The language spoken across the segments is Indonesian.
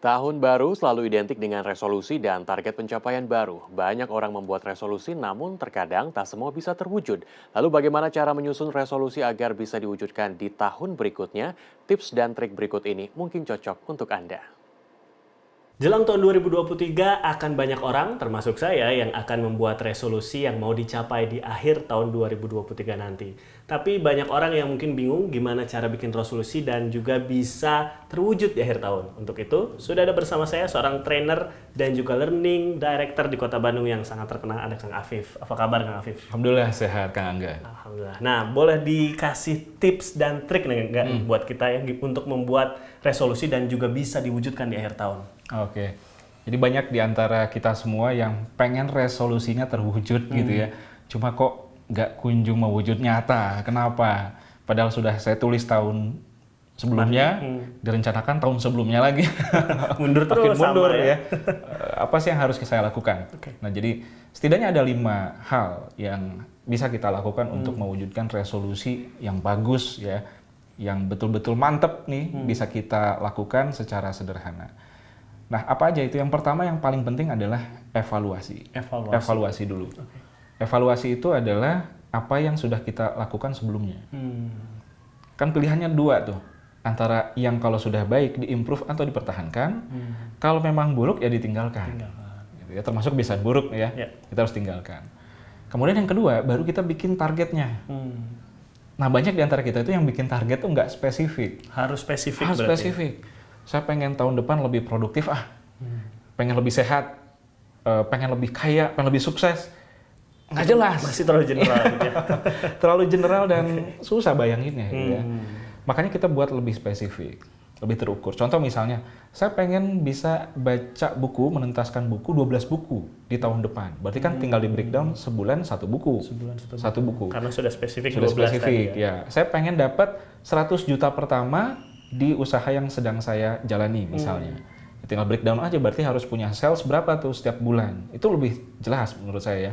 Tahun baru selalu identik dengan resolusi dan target pencapaian baru. Banyak orang membuat resolusi namun terkadang tak semua bisa terwujud. Lalu bagaimana cara menyusun resolusi agar bisa diwujudkan di tahun berikutnya? Tips dan trik berikut ini mungkin cocok untuk Anda. Jelang tahun 2023 akan banyak orang, termasuk saya, yang akan membuat resolusi yang mau dicapai di akhir tahun 2023 nanti. Tapi banyak orang yang mungkin bingung gimana cara bikin resolusi dan juga bisa terwujud di akhir tahun. Untuk itu, sudah ada bersama saya seorang trainer dan juga learning director di Kota Bandung yang sangat terkenal, ada Kang Afif. Apa kabar Kang Afif? Alhamdulillah sehat Kang Angga. Alhamdulillah. Nah, boleh dikasih tips dan trik nih nggak buat kita ya untuk membuat resolusi dan juga bisa diwujudkan di akhir tahun? Oke, jadi banyak di antara kita semua yang pengen resolusinya terwujud gitu ya. Cuma kok nggak kunjung mewujud nyata. Kenapa? Padahal sudah saya tulis tahun sebelumnya, direncanakan tahun sebelumnya lagi. Mundur terus Makin mundur sama ya. Apa sih yang harus saya lakukan? Oke. Nah, jadi setidaknya ada 5 hal yang bisa kita lakukan untuk mewujudkan resolusi yang bagus ya, yang betul-betul mantep nih bisa kita lakukan secara sederhana. Nah, apa aja itu? Yang pertama yang paling penting adalah evaluasi. Evaluasi dulu. Oke. Evaluasi itu adalah apa yang sudah kita lakukan sebelumnya. Kan pilihannya 2 tuh. Antara yang kalau sudah baik diimprove atau dipertahankan. Kalau memang buruk ya ditinggalkan. Gitu ya, termasuk kebiasaan buruk ya. Kita harus tinggalkan. Kemudian yang kedua, baru kita bikin targetnya. Nah, banyak di antara kita itu yang bikin target tuh nggak spesifik. Harus spesifik Harus berarti. spesifik. Saya pengen tahun depan lebih produktif pengen lebih sehat, pengen lebih kaya, pengen lebih sukses. Nggak jelas. Masih terlalu general gitu ya. Terlalu general dan susah bayanginnya gitu ya. Makanya kita buat lebih spesifik, lebih terukur. Contoh misalnya, saya pengen bisa baca buku, menuntaskan buku 12 buku di tahun depan. Berarti kan tinggal di breakdown sebulan 1 buku. Satu buku. Karena sudah spesifik Sudah 12 spesifik tadi ya. ya. Saya pengen dapat 100 juta pertama di usaha yang sedang saya jalani misalnya. Tinggal breakdown aja, berarti harus punya sales berapa tuh setiap bulan. Itu lebih jelas menurut saya ya.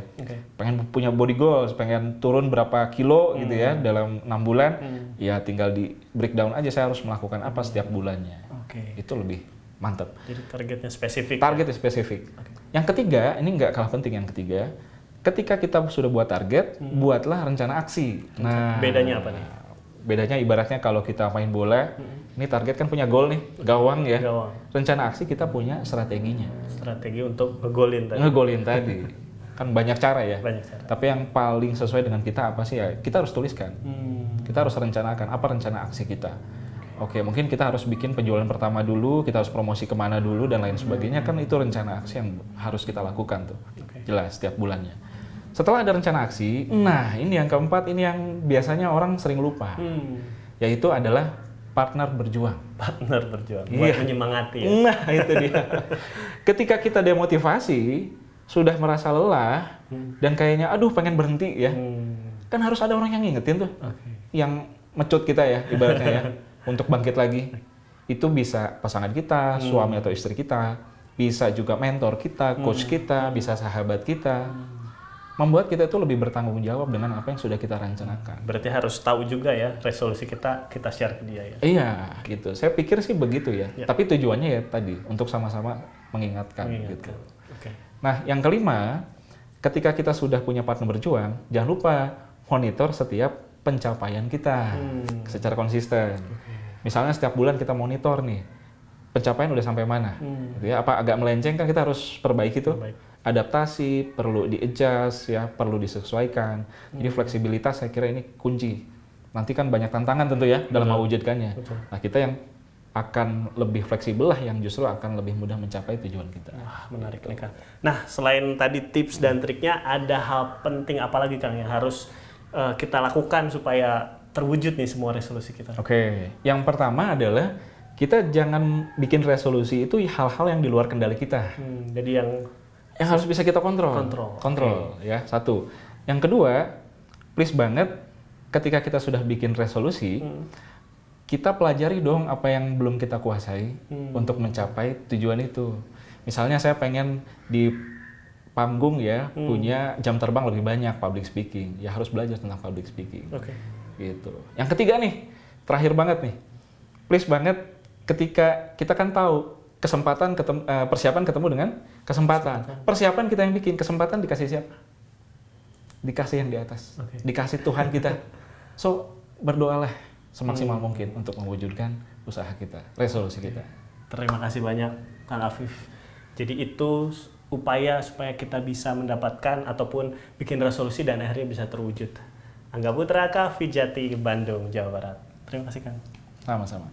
Pengen punya body goals, pengen turun berapa kilo gitu ya dalam 6 bulan. Ya tinggal di breakdown aja saya harus melakukan apa setiap bulannya. Itu lebih mantap. Jadi targetnya spesifik. Targetnya spesifik. Yang ketiga, ini nggak kalah penting yang ketiga. Ketika kita sudah buat target, buatlah rencana aksi. Nah, Bedanya apa nih? Bedanya ibaratnya kalau kita main bola, ini target kan punya gol nih, gawang ya. Gawang. Rencana aksi kita punya strateginya. Strategi untuk ngegolin tadi. Ngegolin tadi. Kan banyak cara ya. Banyak cara. Tapi yang paling sesuai dengan kita apa sih ya? Kita harus tuliskan. Kita harus rencanakan apa rencana aksi kita. Oke, mungkin kita harus bikin penjualan pertama dulu, kita harus promosi kemana dulu dan lain sebagainya. Kan itu rencana aksi yang harus kita lakukan tuh. Jelas setiap bulannya. Setelah ada rencana aksi, nah ini yang keempat, ini yang biasanya orang sering lupa. Yaitu adalah partner berjuang. Partner berjuang. Buat menyemangati ya. Nah, itu dia. Ketika kita demotivasi, sudah merasa lelah, dan kayaknya aduh pengen berhenti ya. Kan harus ada orang yang ngingetin tuh. Yang mecut kita ya, ibaratnya ya. Untuk bangkit lagi. Itu bisa pasangan kita, suami atau istri kita. Bisa juga mentor kita, coach kita, bisa sahabat kita. Membuat kita itu lebih bertanggung jawab dengan apa yang sudah kita rencanakan. Berarti harus tahu juga ya resolusi kita share ke dia ya. Iya, gitu. Saya pikir sih begitu ya. Tapi tujuannya ya tadi untuk sama-sama mengingatkan. Gitu. Nah, yang kelima, ketika kita sudah punya partner berjuang, jangan lupa monitor setiap pencapaian kita secara konsisten. Misalnya setiap bulan kita monitor nih, pencapaian udah sampai mana. Gitu ya. Apa agak melenceng kan kita harus perbaiki tuh. Adaptasi, perlu di-adjust ya, perlu disesuaikan. Jadi fleksibilitas saya kira ini kunci. Nanti kan banyak tantangan tentu ya dalam mewujudkannya. Nah, kita yang akan lebih fleksibel lah yang justru akan lebih mudah mencapai tujuan kita. Wah, menarik nih Kang. Nah, selain tadi tips dan triknya, ada hal penting apa lagi Kang yang harus kita lakukan supaya terwujud nih semua resolusi kita? Oke, yang pertama adalah kita jangan bikin resolusi itu hal-hal yang di luar kendali kita. Jadi yang harus bisa kita kontrol. Ya, satu. Yang kedua, please banget ketika kita sudah bikin resolusi, kita pelajari dong apa yang belum kita kuasai untuk mencapai tujuan itu. Misalnya saya pengen di panggung ya, punya jam terbang lebih banyak public speaking. Ya harus belajar tentang public speaking. Gitu. Yang ketiga nih, terakhir banget nih. Please banget ketika kita kan tahu persiapan ketemu dengan kesempatan. Persiapan kita yang bikin, kesempatan dikasih siapa? Dikasih yang di atas. Dikasih Tuhan kita. So, berdoalah semaksimal mungkin untuk mewujudkan usaha kita, resolusi kita. Terima kasih banyak Kang Afif. Jadi itu upaya supaya kita bisa mendapatkan ataupun bikin resolusi dan akhirnya bisa terwujud. Angga Putra, Kak Vijati, Bandung, Jawa Barat. Terima kasih Kang. Sama-sama.